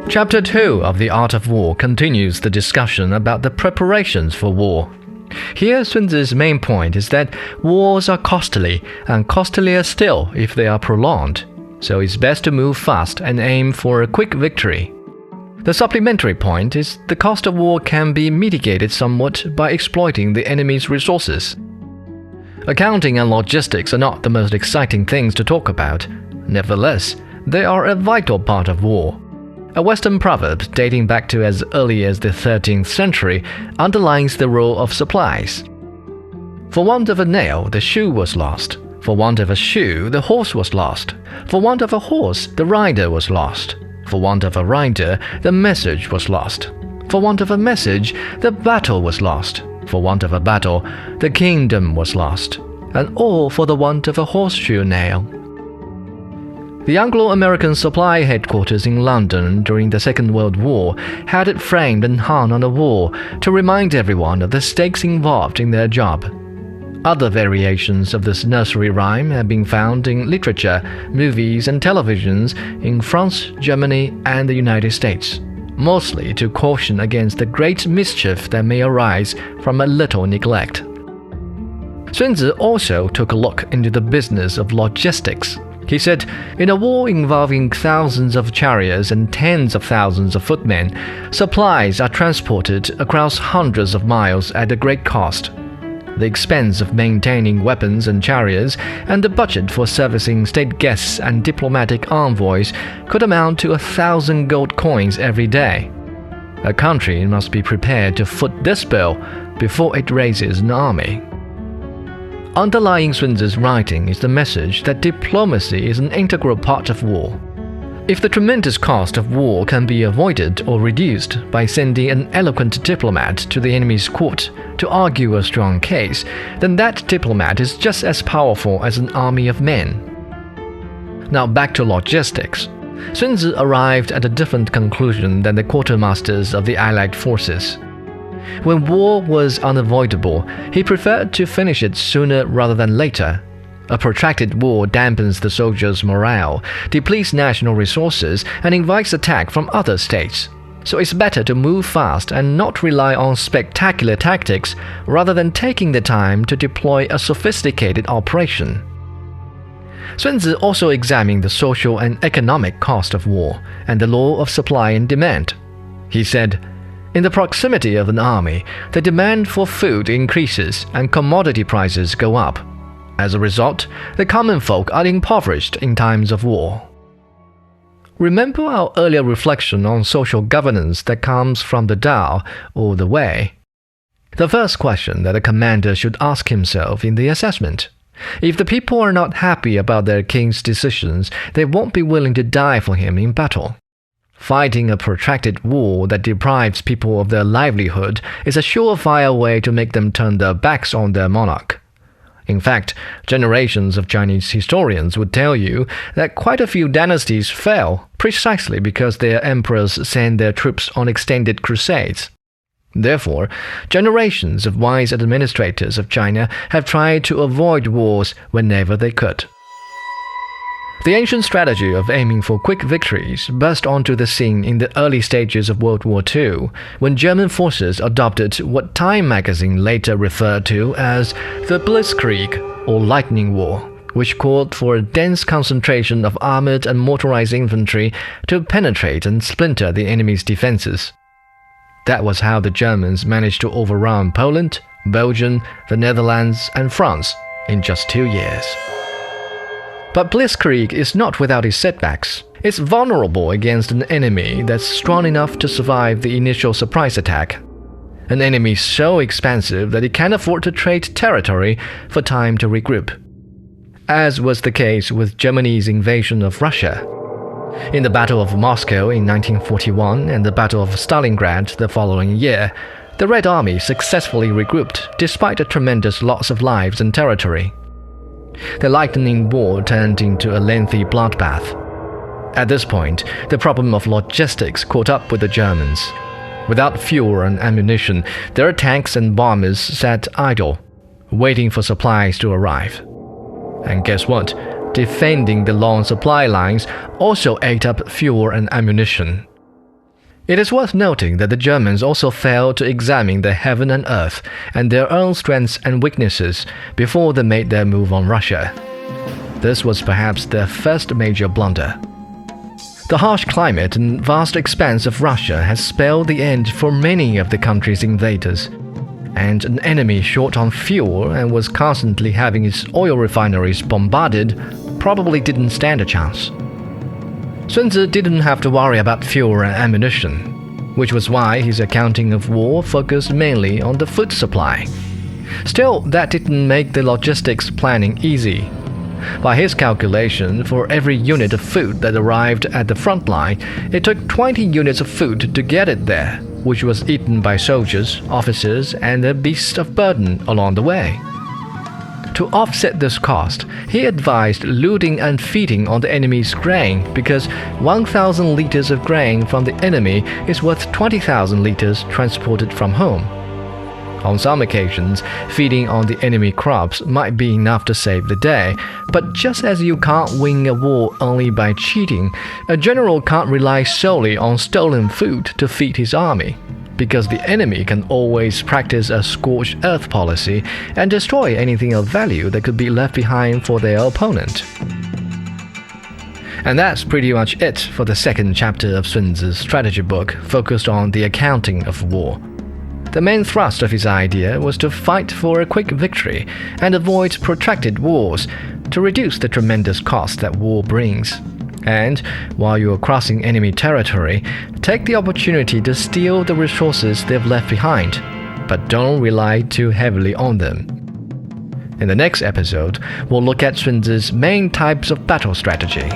Chapter 2 of The Art of War continues the discussion about the preparations for war. Here, Sun Tzu's main point is that wars are costly, and costlier still if they are prolonged, so it's best to move fast and aim for a quick victory. The supplementary point is the cost of war can be mitigated somewhat by exploiting the enemy's resources. Accounting and logistics are not the most exciting things to talk about. Nevertheless, they are a vital part of war. A Western proverb dating back to as early as the 13th century underlines the role of supplies. For want of a nail, the shoe was lost. For want of a shoe, the horse was lost. For want of a horse, the rider was lost. For want of a rider, the message was lost. For want of a message, the battle was lost. For want of a battle, the kingdom was lost. And all for the want of a horseshoe nail. The Anglo-American supply headquarters in London during the Second World War had it framed and hung on a wall to remind everyone of the stakes involved in their job. Other variations of this nursery rhyme have been found in literature, movies, and televisions in France, Germany, and the United States, mostly to caution against the great mischief that may arise from a little neglect. Sun Tzu also took a look into the business of logistics. He said, in a war involving thousands of chariots and tens of thousands of footmen, supplies are transported across hundreds of miles at a great cost. The expense of maintaining weapons and chariots and the budget for servicing state guests and diplomatic envoys could amount to 1,000 gold coins every day. A country must be prepared to foot this bill before it raises an army. Underlying Sun Tzu's writing is the message that diplomacy is an integral part of war. If the tremendous cost of war can be avoided or reduced by sending an eloquent diplomat to the enemy's court to argue a strong case, then that diplomat is just as powerful as an army of men. Now back to logistics. Sun Tzu arrived at a different conclusion than the quartermasters of the Allied forces. When war was unavoidable, he preferred to finish it sooner rather than later. A protracted war dampens the soldiers' morale, depletes national resources, and invites attack from other states. So it's better to move fast and not rely on spectacular tactics rather than taking the time to deploy a sophisticated operation. Sun Tzu also examined the social and economic cost of war and the law of supply and demand. He said, in the proximity of an army, the demand for food increases and commodity prices go up. As a result, the common folk are impoverished in times of war. Remember our earlier reflection on social governance that comes from the Tao, or the Way? The first question that a commander should ask himself in the assessment: if the people are not happy about their king's decisions, they won't be willing to die for him in battle. Fighting a protracted war that deprives people of their livelihood is a surefire way to make them turn their backs on their monarch. In fact, generations of Chinese historians would tell you that quite a few dynasties fell precisely because their emperors sent their troops on extended crusades. Therefore, generations of wise administrators of China have tried to avoid wars whenever they could. The ancient strategy of aiming for quick victories burst onto the scene in the early stages of World War II, when German forces adopted what Time magazine later referred to as the Blitzkrieg, or Lightning War, which called for a dense concentration of armored and motorized infantry to penetrate and splinter the enemy's defenses. That was how the Germans managed to overrun Poland, Belgium, the Netherlands, and France in just 2 years. But Blitzkrieg is not without its setbacks. It's vulnerable against an enemy that's strong enough to survive the initial surprise attack. An enemy so expansive that it can't afford to trade territory for time to regroup. As was the case with Germany's invasion of Russia. In the Battle of Moscow in 1941 and the Battle of Stalingrad the following year, the Red Army successfully regrouped despite a tremendous loss of lives and territory. The Lightning War turned into a lengthy bloodbath. At this point, the problem of logistics caught up with the Germans. Without fuel and ammunition, their tanks and bombers sat idle, waiting for supplies to arrive. And guess what? Defending the long supply lines also ate up fuel and ammunition. It is worth noting that the Germans also failed to examine the heaven and earth and their own strengths and weaknesses before they made their move on Russia. This was perhaps their first major blunder. The harsh climate and vast expanse of Russia has spelled the end for many of the country's invaders, and an enemy short on fuel and was constantly having its oil refineries bombarded probably didn't stand a chance. Sun Tzu didn't have to worry about fuel and ammunition, which was why his accounting of war focused mainly on the food supply. Still, that didn't make the logistics planning easy. By his calculation, for every unit of food that arrived at the front line, it took 20 units of food to get it there, which was eaten by soldiers, officers, and the beasts of burden along the way. To offset this cost, he advised looting and feeding on the enemy's grain because 1,000 liters of grain from the enemy is worth 20,000 liters transported from home. On some occasions, feeding on the enemy crops might be enough to save the day, but just as you can't win a war only by cheating, a general can't rely solely on stolen food to feed his army, because the enemy can always practice a scorched earth policy and destroy anything of value that could be left behind for their opponent. And that's pretty much it for the second chapter of Sun Tzu's strategy book, focused on the accounting of war. The main thrust of his idea was to fight for a quick victory and avoid protracted wars to reduce the tremendous cost that war brings. And, while you are crossing enemy territory, take the opportunity to steal the resources they've left behind, but don't rely too heavily on them. In the next episode, we'll look at Sun Tzu's main types of battle strategy.